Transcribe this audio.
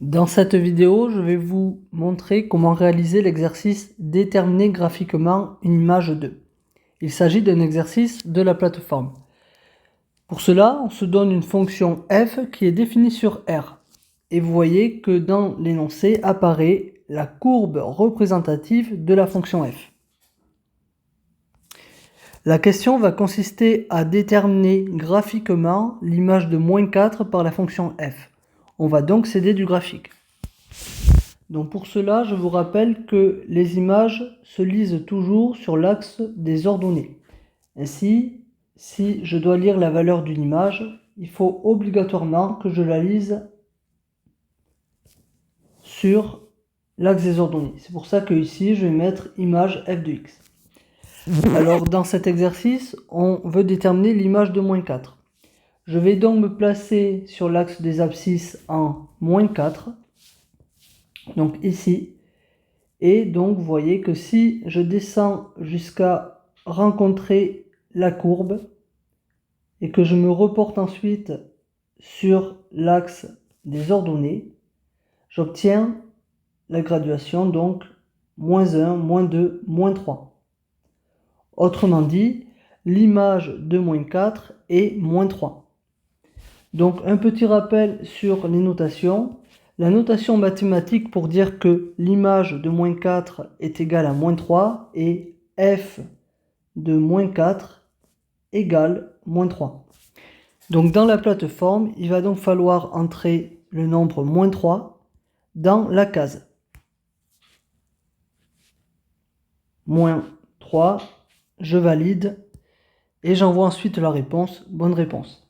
Dans cette vidéo, je vais vous montrer comment réaliser l'exercice déterminer graphiquement une image 2. Il s'agit d'un exercice de la plateforme. Pour cela, on se donne une fonction f qui est définie sur R. Et vous voyez que dans l'énoncé apparaît la courbe représentative de la fonction f. La question va consister à déterminer graphiquement l'image de -4 par la fonction f. On va donc s'aider du graphique. Donc pour cela, je vous rappelle que les images se lisent toujours sur l'axe des ordonnées. Ainsi, si je dois lire la valeur d'une image, il faut obligatoirement que je la lise sur l'axe des ordonnées. C'est pour ça que ici, je vais mettre image f de x. Alors dans cet exercice, on veut déterminer l'image de -4. Je vais donc me placer sur l'axe des abscisses en -4. Donc ici. Et donc vous voyez que si je descends jusqu'à rencontrer la courbe et que je me reporte ensuite sur l'axe des ordonnées, j'obtiens la graduation donc -1, -2, -3. Autrement dit, l'image de -4 est -3. Donc un petit rappel sur les notations. La notation mathématique pour dire que l'image de -4 est égale à -3 et f de -4 égale -3. Donc dans la plateforme, il va donc falloir entrer le nombre -3 dans la case. -3, je valide et j'envoie ensuite la réponse. Bonne réponse.